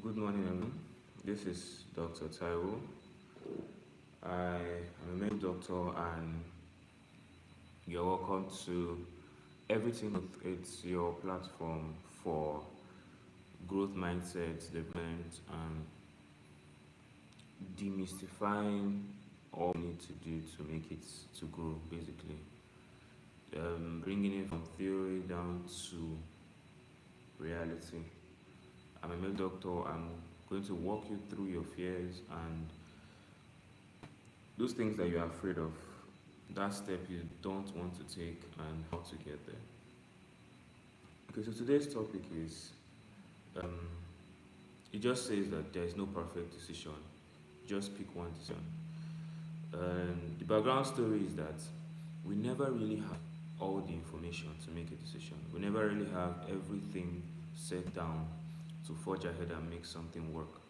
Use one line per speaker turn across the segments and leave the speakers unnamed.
Good morning, everyone. This is Dr. Taiwo. I am a medical doctor, and you're welcome to Everything Growth. It's your platform for growth mindset development and demystifying all we need to do to make it to grow, basically. Bringing it from theory down to reality. I'm a medical doctor. I'm going to walk you through your fears and those things that you're afraid of, that step you don't want to take, and how to get there. Okay, so today's topic is um, it just says that there is no perfect decision, just pick one decision. And the background story is that we never really have all the information to make a decision. We never really have everything set down to forge ahead and make something work.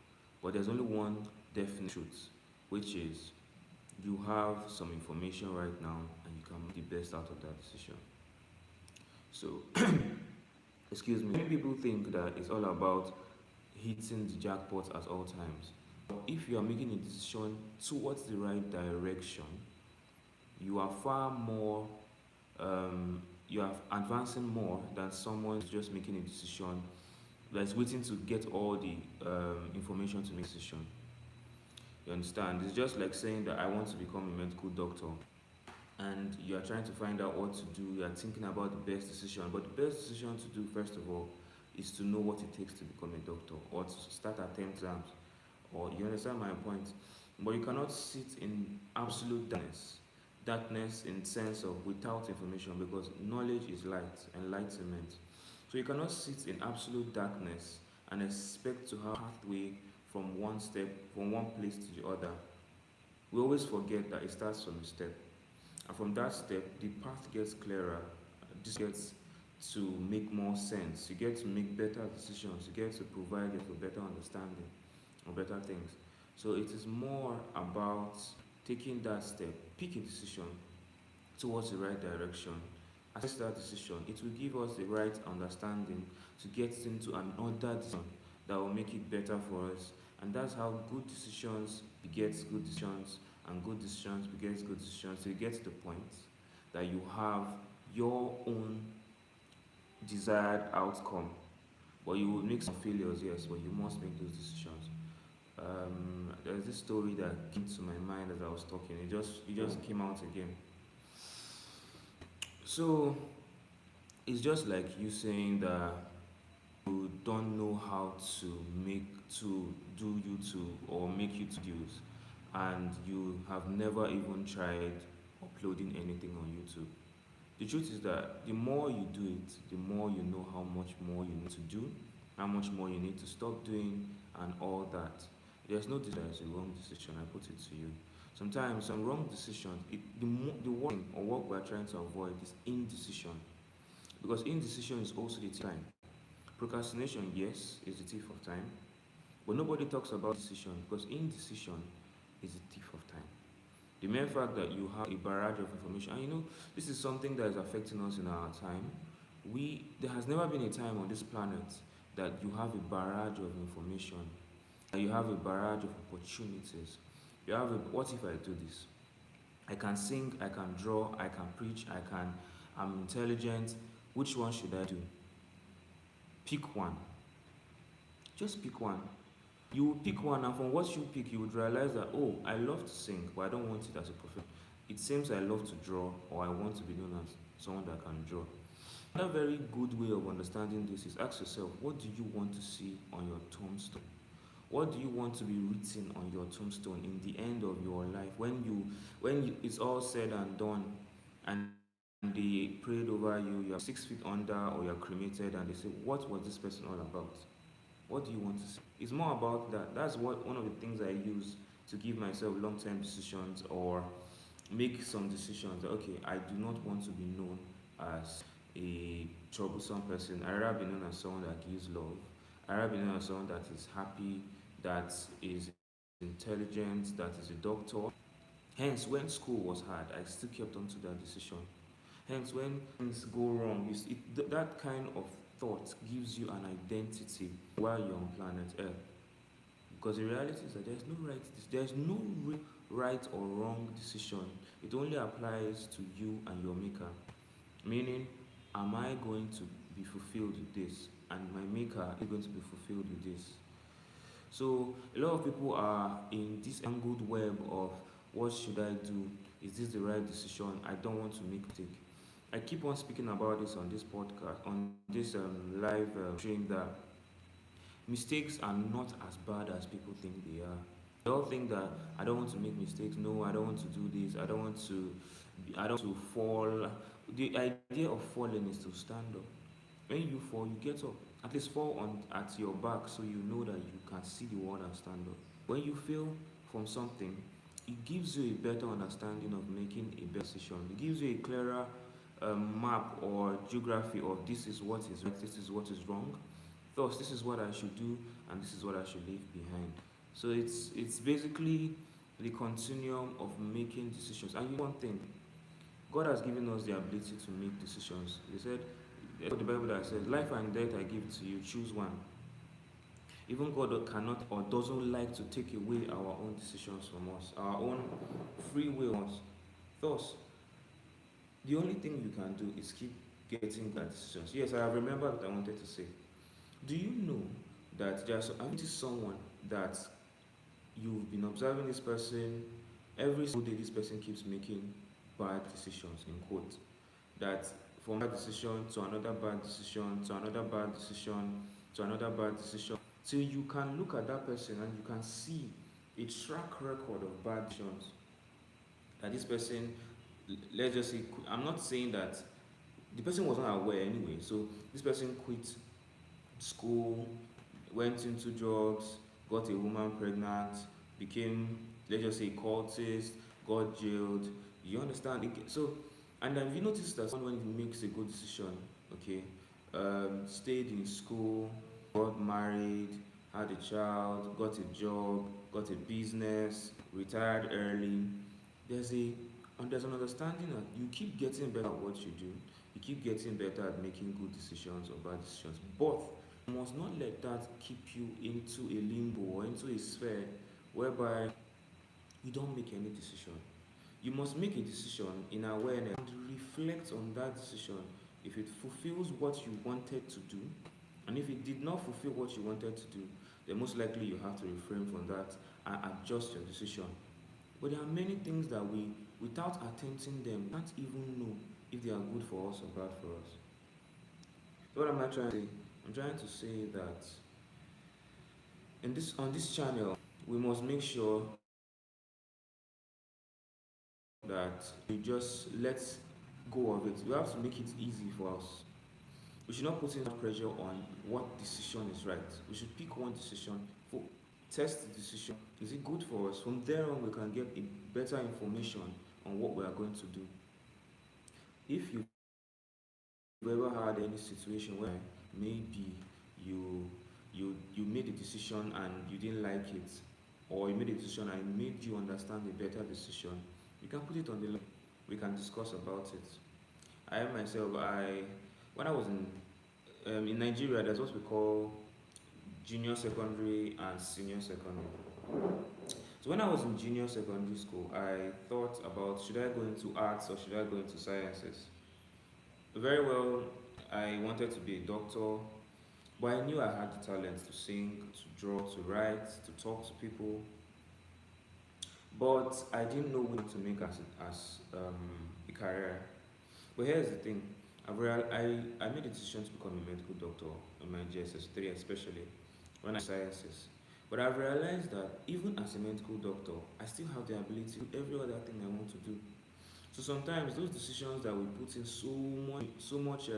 But there's only one definite truth, which is you have some information right now and you can make the best out of that decision. So, excuse me, many people think that it's all about hitting the jackpot at all times. But if you are making a decision towards the right direction, you are far more, you are advancing more than someone who's just making a decision that's waiting to get all the information to make a decision. You understand? It's just like saying that I want to become a medical doctor and you are trying to find out what to do, you are thinking about the best decision. But the best decision to do, first of all, is to know what it takes to become a doctor or to start attempt exams. Or you understand my point? But you cannot sit in absolute darkness. Darkness in sense of without information, because knowledge is light, enlightenment. So you cannot sit in absolute darkness and expect to have a pathway from one step, from one place to the other. We always forget that it starts from a step. And from that step, the path gets clearer. This gets to make more sense. You get to make better decisions. You get to provide it for better understanding of better things. So it is more about taking that step, pick a decision towards the right direction, assess that decision. It will give us the right understanding to get into another decision that will make it better for us. And that's how good decisions begets good decisions, and good decisions begets good decisions. So you get to the point that you have your own desired outcome, but you will make some failures, yes, but you must make those decisions. There's this story that came to my mind as I was talking. It just came out again. So it's just like you saying that you don't know how to do YouTube or make YouTube videos, and you have never even tried uploading anything on YouTube. The truth is that the more you do it, the more you know how much more you need to do, how much more you need to stop doing, and all that. There's no decision that is a wrong decision, I put it to you. Sometimes some wrong decisions, the one thing or what we're trying to avoid is indecision. Because indecision is also the time. Procrastination, yes, is the thief of time, but nobody talks about decision, because indecision is the thief of time. The mere fact that you have a barrage of information, and this is something that is affecting us in our time. There has never been a time on this planet that you have a barrage of information, that you have a barrage of opportunities. What if I do this? I can sing, I can draw, I can preach, I'm intelligent. Which one should I do? Pick one. Just pick one. You will pick one, and from what you pick, you would realize that, oh, I love to sing, but I don't want it as a profession. It seems I love to draw, or I want to be known as someone that can draw. Another very good way of understanding this is ask yourself, what do you want to see on your tombstone? What do you want to be written on your tombstone in the end of your life, it's all said and done, and they prayed over you, you're 6 feet under, or you're cremated, and they say, what was this person all about? What do you want to see? It's more about that. That's one of the things I use to give myself long-term decisions, or make some decisions that, okay, I do not want to be known as a troublesome person. I rather be known as someone that gives love. I rather be known as someone that is happy, that is intelligent, that is a doctor. Hence, when school was hard, I still kept on to that decision. Hence, when things go wrong, that kind of thought gives you an identity while you're on planet Earth. Because the reality is that there's no right or wrong decision. It only applies to you and your maker. Meaning, am I going to be fulfilled with this? And my maker is going to be fulfilled with this. So a lot of people are in this angled web of what should I do? Is this the right decision? I don't want to make a mistake. I keep on speaking about this on this podcast, on this live stream, that mistakes are not as bad as people think they are. They all think that I don't want to make mistakes. No, I don't want to do this. I don't want to fall. The idea of falling is to stand up. When you fall, you get up. At least fall on at your back so you know that you can see the world and stand up. When you fail from something, it gives you a better understanding of making a better decision. It gives you a clearer map or geography of this is what is right, this is what is wrong. Thus, this is what I should do, and this is what I should leave behind. So it's basically the continuum of making decisions. And you know one thing, God has given us the ability to make decisions. He said, the Bible that says, "Life and death I give to you, choose one." Even God cannot or doesn't like to take away our own decisions from us, our own free will from us. Thus, the only thing you can do is keep getting good decisions. Yes, I have remembered what I wanted to say. Do you know that I've noticed someone that you've been observing this person every single day, this person keeps making bad decisions, in quote. That from bad decision to another bad decision to another bad decision to another bad decision, till you can look at that person and you can see a track record of bad decisions that this person, let's just say, I'm not saying that the person was not aware anyway. So this person quit school, went into drugs, got a woman pregnant, became, let's just say, cultist, got jailed. You understand? So, and then you notice that someone, when he makes a good decision, okay, stayed in school, got married, had a child, got a job, got a business, retired early. There's a and there's an understanding that you keep getting better at what you do. You keep getting better at making good decisions or bad decisions. But you must not let that keep you into a limbo or into a sphere whereby you don't make any decision. You must make a decision in awareness and reflect on that decision. If it fulfills what you wanted to do, and if it did not fulfill what you wanted to do, then most likely you have to refrain from that and adjust your decision. But there are many things that we, without attempting them, can't even know if they are good for us or bad for us. So what am I trying to say? I'm trying to say that in this on this channel, we must make sure that we just let go of it. We have to make it easy for us. We should not put in much pressure on what decision is right. We should pick one decision, for, test the decision. Is it good for us? From there on, we can get a better information on what we are going to do. If you've ever had any situation where maybe you you made a decision and you didn't like it, or you made a decision and it made you understand a better decision, you can put it on the line. We can discuss about it. I myself, I when I was in Nigeria, there's what we call junior secondary and senior secondary. So when I was in junior secondary school, I thought about, should I go into arts or should I go into sciences? Very well, I wanted to be a doctor, but I knew I had the talent to sing, to draw, to write, to talk to people. But I didn't know what to make as a career. But here's the thing. I made a decision to become a medical doctor in my GSS3, especially when I sciences. But I've realized that even as a medical doctor, I still have the ability to do every other thing I want to do. So sometimes those decisions that we put in so much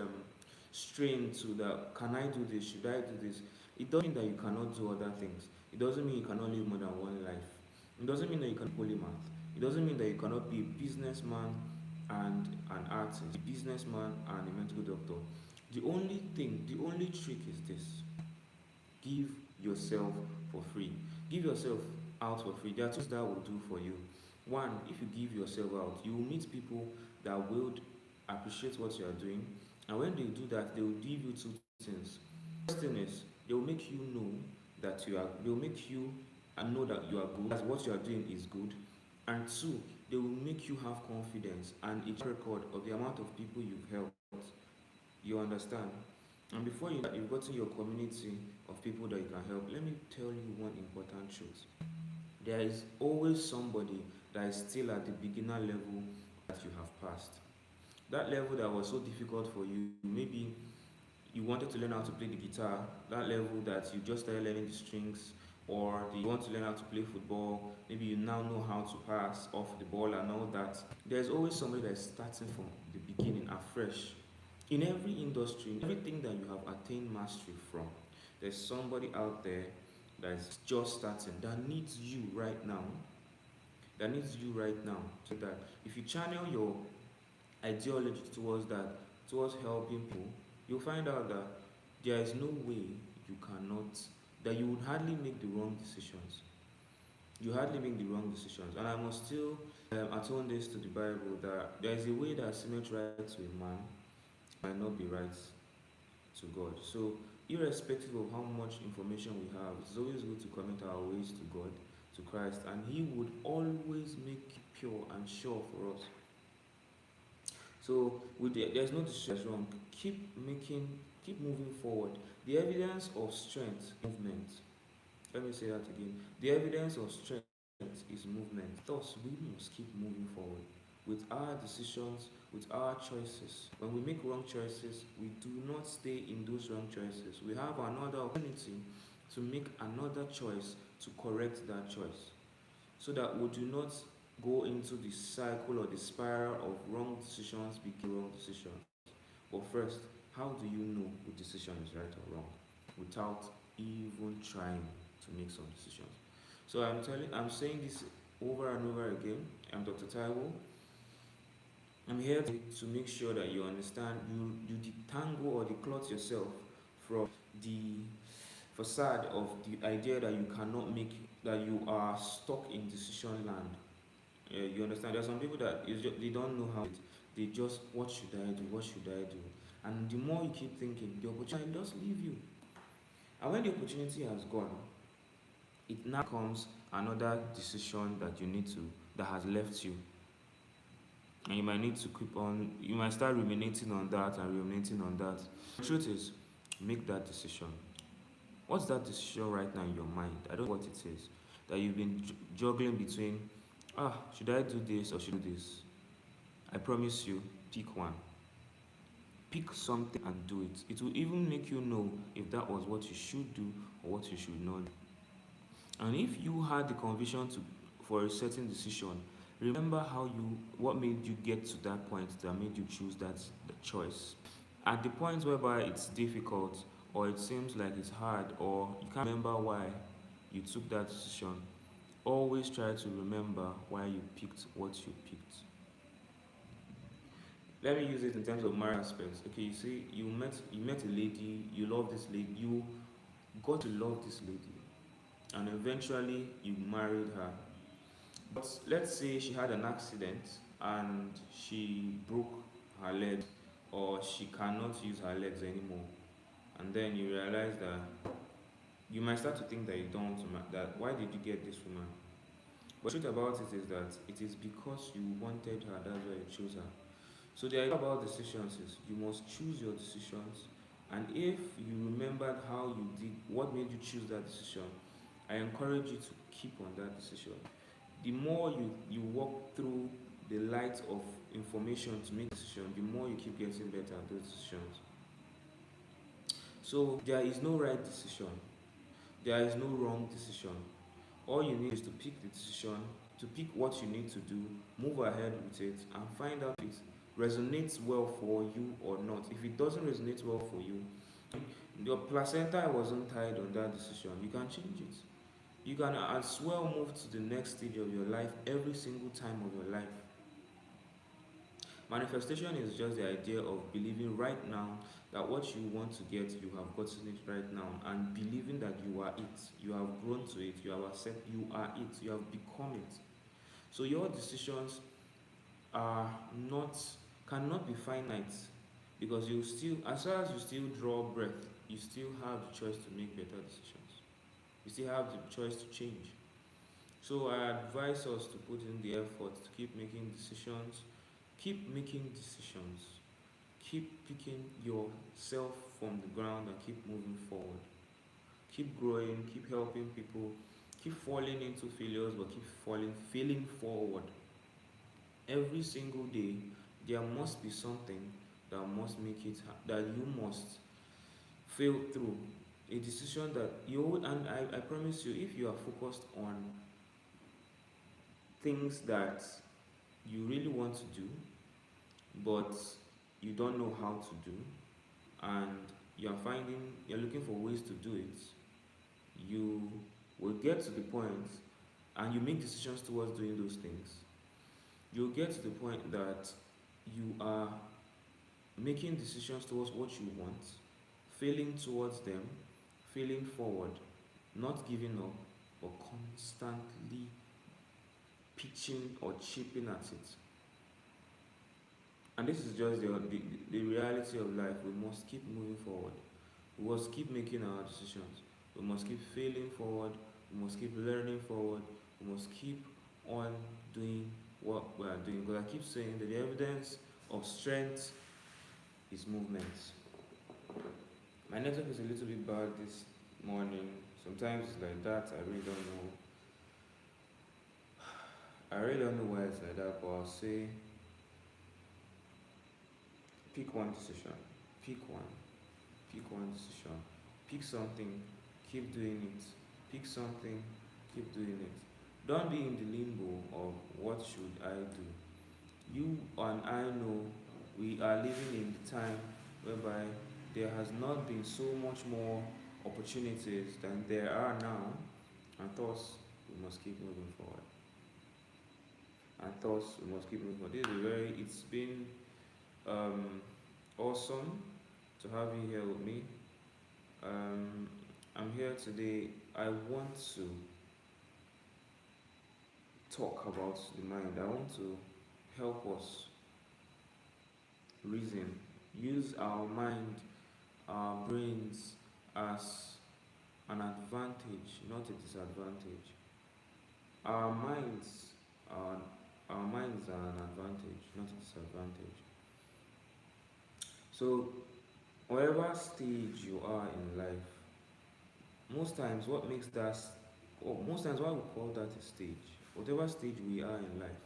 strain to, that can I do this, should I do this, it doesn't mean that you cannot do other things. It doesn't mean you cannot live more than one life. It doesn't mean that you can polymath. It doesn't mean that you cannot be a businessman and an artist, a businessman and a medical doctor. The only trick is this: give yourself for free. Give yourself out for free. There are things that will do for you. One, if you give yourself out, you will meet people that will appreciate what you are doing. And when they do that, they will give you two things. First thing is, they will make you know that they will make you and know that you are good, as what you are doing is good. And two, they will make you have confidence and a record of the amount of people you've helped. You understand? And before you you've gotten your community of people that you can help, let me tell you one important truth. There is always somebody that is still at the beginner level that you have passed. That level that was so difficult for you, maybe you wanted to learn how to play the guitar, that level that you just started learning the strings, or you want to learn how to play football, maybe you now know how to pass off the ball and all that. There's always somebody that is starting from the beginning, afresh. In every industry, in everything that you have attained mastery from, there's somebody out there that is just starting, that needs you right now, that needs you right now. So that if you channel your ideology towards that, towards helping people, you'll find out that there is no way you cannot, that you would hardly make the wrong decisions. You hardly make the wrong decisions. And I must still atone this to the Bible that there is a way that seemeth right to a man might not be right to God. So, irrespective of how much information we have, it's always good to commit our ways to God, to Christ, and He would always make it pure and sure for us. So there's no decision wrong. Keep moving forward. The evidence of strength, movement. Let me say that again. The evidence of strength is movement. Thus, we must keep moving forward with our decisions, with our choices. When we make wrong choices, we do not stay in those wrong choices. We have another opportunity to make another choice to correct that choice, so that we do not go into the cycle or the spiral of wrong decisions become wrong decisions. But first, how do you know which decision is right or wrong without even trying to make some decisions? So I'm saying this over and over again. I'm Dr. Taiwo. I'm here to make sure that you understand, you detangle or declot yourself from the facade of the idea that you cannot make, that you are stuck in decision land. You understand? There are some people that they don't know how. They just, what should I do? What should I do? And the more you keep thinking, the opportunity does leave you. And when the opportunity has gone, it now comes another decision that you need to, that has left you. And you might need to keep on, you might start ruminating on that and ruminating on that. The truth is, make that decision. What's that decision right now in your mind? I don't know what it is. That you've been juggling between, should I do this or should I do this? I promise you, pick one. Pick something and do it. It will even make you know if that was what you should do or what you should not do. And if you had the conviction for a certain decision, remember what made you get to that point that made you choose the choice. At the point whereby it's difficult or it seems like it's hard or you can't remember why you took that decision, always try to remember why you picked what you picked. Let me use it in terms of marriage aspects. Okay, you see, you met a lady, you love this lady, you got to love this lady, and eventually you married her. But let's say she had an accident and she broke her leg, or she cannot use her legs anymore, and then you realize that you might start to think that you don't want to that why did you get this woman? But the truth about it is that it is because you wanted her, that's why you chose her. So the idea about decisions is you must choose your decisions, and if you remembered how you did, what made you choose that decision, I encourage you to keep on that decision. The more you walk through the light of information to make decisions, the more you keep getting better at those decisions. So there is no right decision. There is no wrong decision. All you need is to pick the decision, to pick what you need to do, move ahead with it, and find out if it resonates well for you or not. If it doesn't resonate well for you, your placenta wasn't tied on that decision, you can change it. You can as well move to the next stage of your life every single time of your life. Manifestation is just the idea of believing right now that what you want to get, you have gotten it right now, and believing that you are it, you have grown to it, you have accepted, you are it, you have become it. So your decisions are not cannot be finite, because you still, as far as you still draw breath, you still have the choice to make better decisions. You still have the choice to change. So I advise us to put in the effort to keep making decisions. Keep making decisions. Keep picking yourself from the ground and keep moving forward. Keep growing, keep helping people, keep falling into failures, but keep failing forward. Every single day, there must be something that must make it, that you must fail through. A decision that you, and I promise you, if you are focused on things that you really want to do, but you don't know how to do, and you're looking for ways to do it, you will get to the point and you make decisions towards doing those things. You'll get to the point that you are making decisions towards what you want, failing towards them, failing forward, not giving up, but constantly pitching or chipping at it. And this is just the reality of life. We must keep moving forward. We must keep making our decisions. We must keep failing forward. We must keep learning forward. We must keep on doing what we are doing. Because I keep saying that the evidence of strength is movement. My network is a little bit bad this morning. Sometimes it's like that. I really don't know. I really don't know why it's like that, but I'll say pick one decision. Pick one. Pick one decision. Pick something, keep doing it. Pick something, keep doing it. Don't be in the limbo of what should I do. You and I know we are living in the time whereby there has not been so much more opportunities than there are now, and thus we must keep moving forward. And thus we must keep moving forward. It's been um, awesome to have you here with me. Um, I'm here today. I want to talk about the mind. I want to help us reason, use our mind, our brains as an advantage, not a disadvantage. Our minds are our minds are an advantage, not a disadvantage. So, whatever stage you are in life, most times what makes that, or most times why we call that a stage, whatever stage we are in life,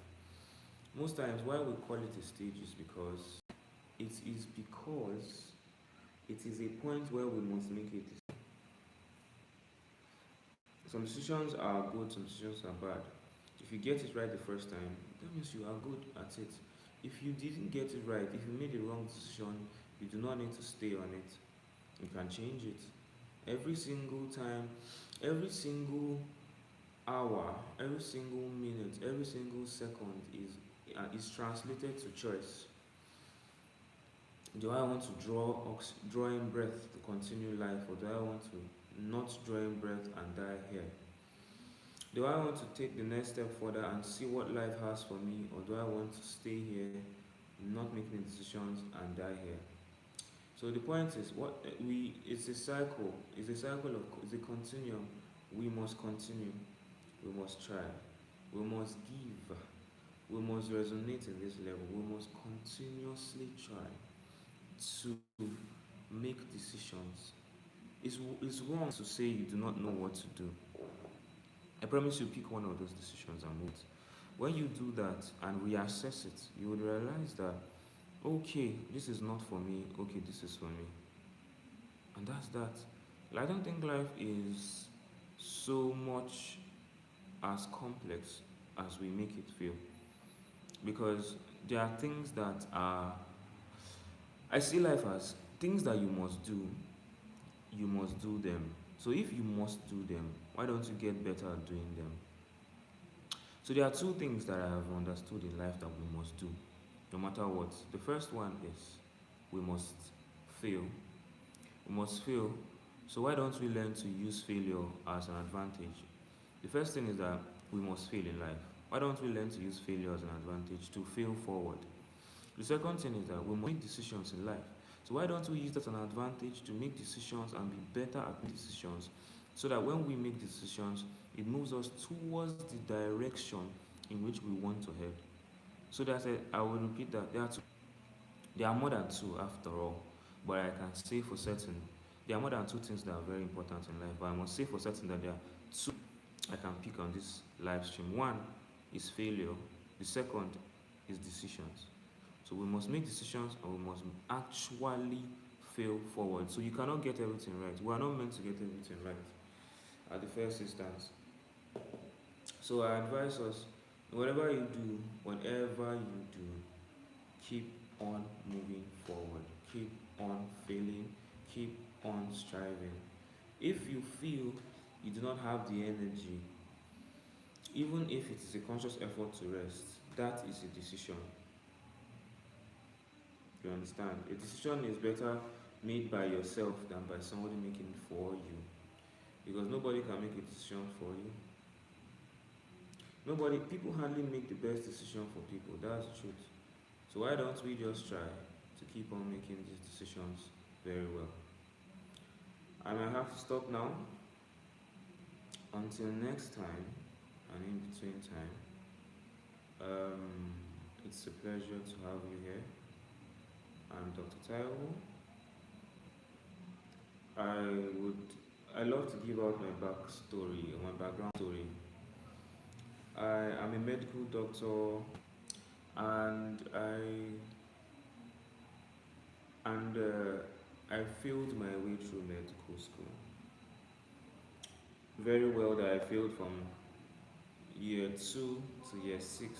most times why we call it a stage is because it is a point where we must make it. Some decisions are good, some decisions are bad. If you get it right the first time, that means you are good at it. If you didn't get it right, if you made a wrong decision, you do not need to stay on it. You can change it. Every single time, every single hour, every single minute, every single second is translated to choice. Do I want to draw in breath to continue life, or do I want to not draw in breath and die here? Do I want to take the next step further and see what life has for me, or do I want to stay here, not make any decisions and die here? So the point is, it's a cycle. It's a continuum. We must continue. We must try. We must give. We must resonate in this level. We must continuously try to make decisions. It's wrong to say you do not know what to do. I promise you, pick one of those decisions and move. When you do that and reassess it, you would realize that, okay, this is not for me, okay, this is for me. And that's that. I don't think life is so much as complex as we make it feel. Because there are things that are, I see life as things that you must do them. So if you must do them, why don't you get better at doing them? So there are two things that I have understood in life that we must do, no matter what. The first one is we must fail. We must fail. So why don't we learn to use failure as an advantage? The first thing is that we must fail in life. Why don't we learn to use failure as an advantage to fail forward? The second thing is that we must make decisions in life. So why don't we use that as an advantage to make decisions and be better at decisions so that when we make decisions, it moves us towards the direction in which we want to head. So that's it. I will repeat that there are more than two after all, but I can say for certain there are more than two things that are very important in life. But I must say for certain that there are two I can pick on this live stream. One is failure, the second is decisions. So we must make decisions and we must actually fail forward. So you cannot get everything right. We are not meant to get everything right at the first instance. So I advise us, whatever you do, keep on moving forward, keep on failing, keep on striving. If you feel you do not have the energy, even if it is a conscious effort to rest, that is a decision. You understand? A decision is better made by yourself than by somebody making it for you. Because nobody can make a decision for you. People hardly make the best decision for people. That's the truth. So why don't we just try to keep on making these decisions very well? I might have to stop now. Until next time, and in between time, it's a pleasure to have you here. I'm Dr. Taiwo. I would I love to give out my backstory, my background story. I am a medical doctor, and I failed my way through medical school. Very well that I failed from year two to year six.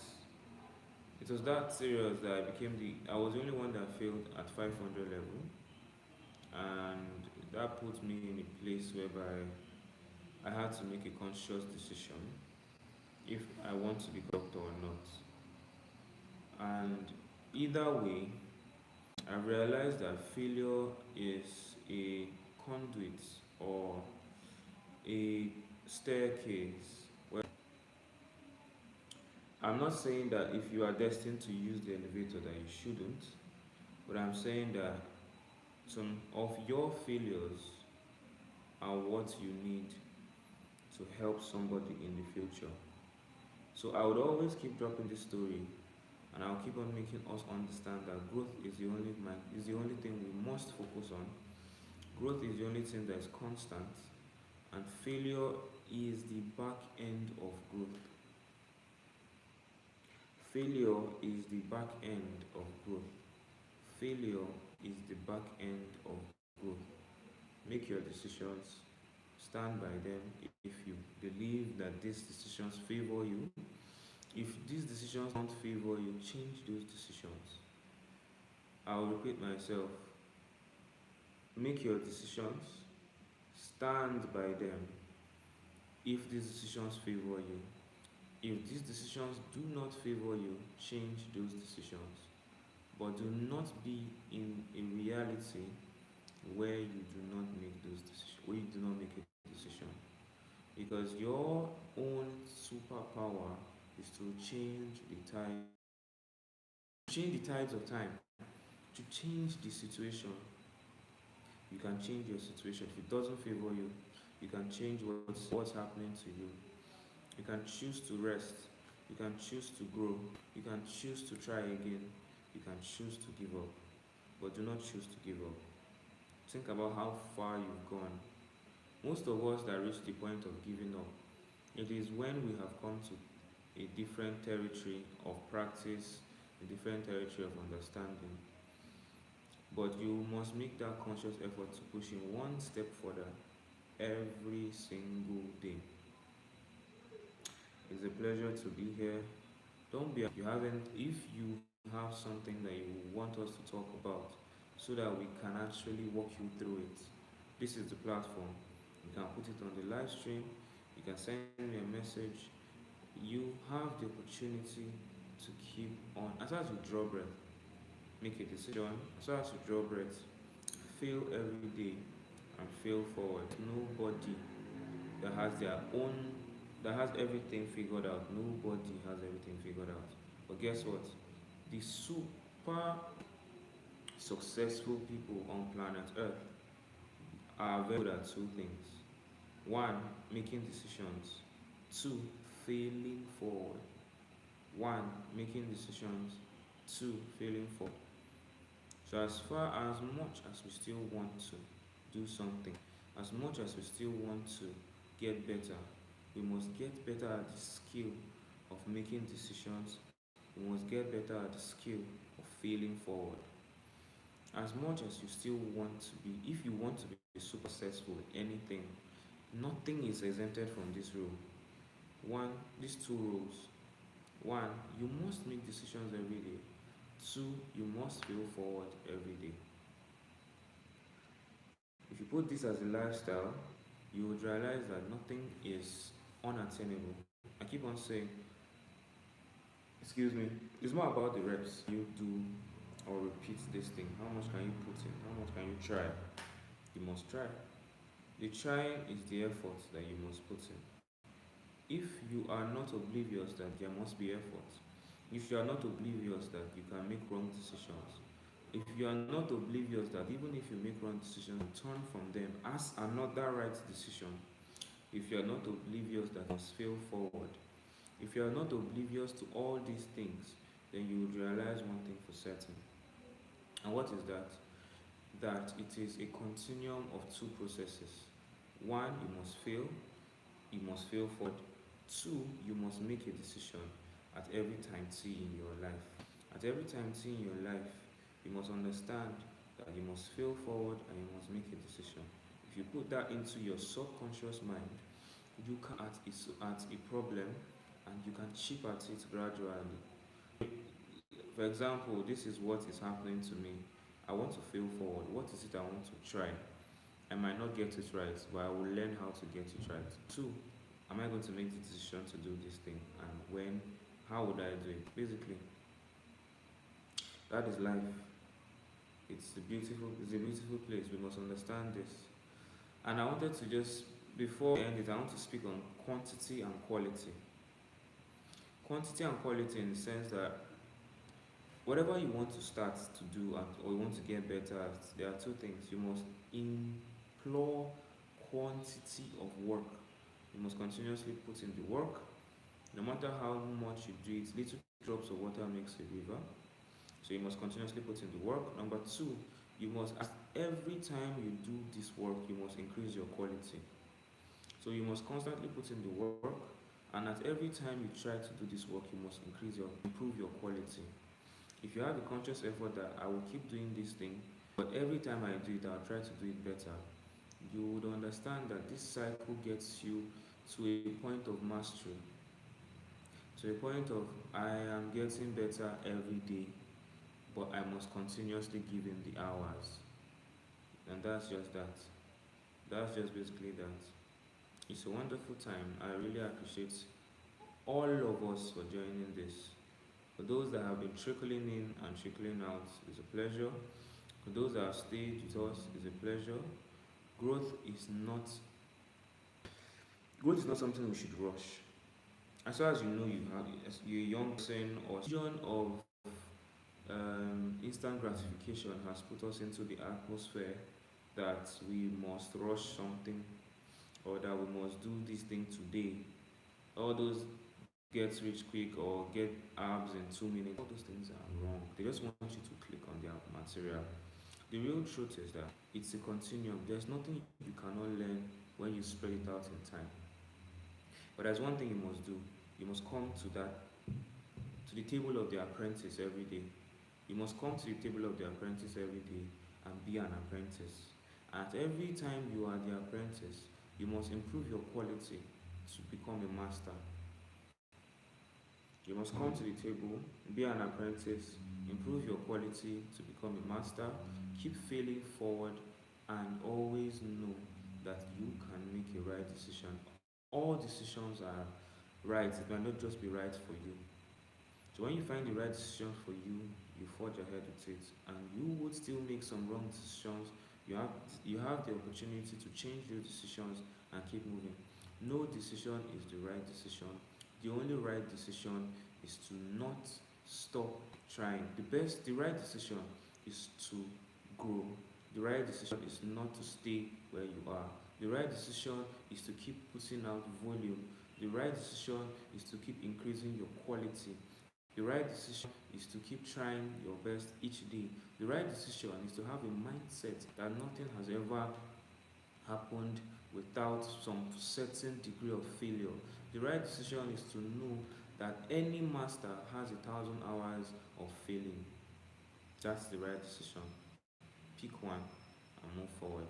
It was that serious that I was the only one that failed at 500 level, and that put me in a place whereby I had to make a conscious decision if I want to be a doctor or not. And either way, I realized that failure is a conduit or a staircase. Well, I'm not saying that if you are destined to use the elevator that you shouldn't, but I'm saying that some of your failures are what you need to help somebody in the future. So I would always keep dropping this story, and I'll keep on making us understand that growth is the only thing we must focus on. Growth is the only thing that is constant, and failure is the back end of growth. Failure is the back end of growth. Failure is the back end of growth. Make your decisions, stand by them. If you believe that these decisions favor you, if these decisions don't favor you, change those decisions. I'll repeat myself. Make your decisions, stand by them. If these decisions favor you, if these decisions do not favor you, change those decisions. But do not be in a reality where you do not make those decisions, where you do not make a decision. Because your own superpower is to change the tides of time, to change the situation. You can change your situation. If it doesn't favor you, you can change what's happening to you. You can choose to rest. You can choose to grow. You can choose to try again. You can choose to give up. But do not choose to give up. Think about how far you've gone. Most of us that reach the point of giving up, it is when we have come to a different territory of practice, a different territory of understanding. But you must make that conscious effort to push in one step further every single day. It's a pleasure to be here. Don't be if you have something that you want us to talk about so that we can actually walk you through it. This is the platform. You can put it on the live stream, you can send me a message. You have the opportunity to keep on. As long as you draw breath, make a decision. As long as you draw breath, fail every day and fail forward. Nobody that has their own that has everything figured out. Nobody has everything figured out. But guess what? The super successful people on planet Earth are very good at two things. One, making decisions. Two, failing forward. One, making decisions. Two, failing forward. So, as far as much as we still want to do something, as much as we still want to get better, we must get better at the skill of making decisions. We must get better at the skill of failing forward. As much as you still want to be, if you want to be super successful in anything, nothing is exempted from this rule. One, these two rules. One, you must make decisions every day. Two, you must fail forward every day. If you put this as a lifestyle, you would realize that nothing is unattainable. I keep on saying, excuse me, it's more about the reps you do or repeat this thing. How much can you put in? How much can you try? You must try. The trying is the effort that you must put in. If you are not oblivious that there must be effort, if you are not oblivious that you can make wrong decisions, if you are not oblivious that even if you make wrong decisions, turn from them as another right decision, if you are not oblivious that you must fail forward, if you are not oblivious to all these things, then you would realize one thing for certain. And what is that? That it is a continuum of two processes. One, you must fail forward. Two, you must make a decision at every time T in your life. At every time T in your life, you must understand that you must fail forward and you must make a decision. If you put that into your subconscious mind, you can at a problem and you can chip at it gradually. For example, this is what is happening to me. I want to fail forward. What is it I want to try? I might not get it right, but I will learn how to get it right. Two, am I going to make the decision to do this thing? And when? How would I do it? Basically, that is life. It's a beautiful place. We must understand this. And I wanted to just, before I end it, I want to speak on quantity and quality. Quantity and quality in the sense that whatever you want to start to do or you want to get better at, there are two things. You must implore quantity of work. You must continuously put in the work. No matter how much you do it, little drops of water makes a river. So you must continuously put in the work. Number two, you must, every time you do this work, you must increase your quality. So you must constantly put in the work, and at every time you try to do this work, you must improve your quality. If you have a conscious effort that I will keep doing this thing, but every time I do it, I'll try to do it better, you would understand that this cycle gets you to a point of mastery, to a point of I am getting better every day, but I must continuously give in the hours. And that's just that. That's just basically that. It's a wonderful time. I really appreciate all of us for joining this. For those that have been trickling in and trickling out, it's a pleasure. For those that have stayed with us, it's a pleasure. Growth is not growth is not something we should rush. As far as you know, as you're a young person or vision of instant gratification has put us into the atmosphere that we must rush something or that we must do this thing today. All those get rich quick or get abs in 2 minutes, all those things are wrong. They just want you to click on their material. The real truth is that it's a continuum. There's nothing you cannot learn when you spread it out in time. But there's one thing you must do. You must come to the table of the apprentice every day. You must come to the table of the apprentice every day and be an apprentice. At every time you are the apprentice, you must improve your quality to become a master. You must come to the table, be an apprentice, improve your quality to become a master, keep failing forward, and always know that you can make a right decision. All decisions are right, it might not just be right for you. So when you find the right decision for you, you forge ahead with it, and you would still make some wrong decisions. You have the opportunity to change those decisions and keep moving. No decision is the right decision. The only right decision is to not stop trying. The right decision is to grow. The right decision is not to stay where you are. The right decision is to keep putting out volume. The right decision is to keep increasing your quality. The right decision is to keep trying your best each day. The right decision is to have a mindset that nothing has ever happened without some certain degree of failure. The right decision is to know that any master has 1,000 hours of failing. That's the right decision. Pick one and move forward.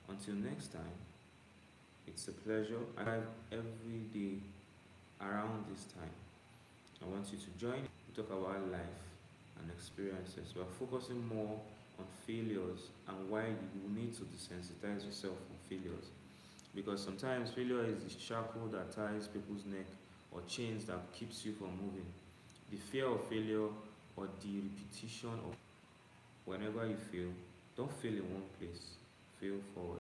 Until next time, it's a pleasure. I live every day around this time. I want you to join. We talk about life and experiences. We're focusing more on failures and why you need to desensitize yourself from failures. Because sometimes failure is the shackle that ties people's neck or chains that keeps you from moving. The fear of failure or the repetition of whenever you fail, don't fail in one place, fail forward.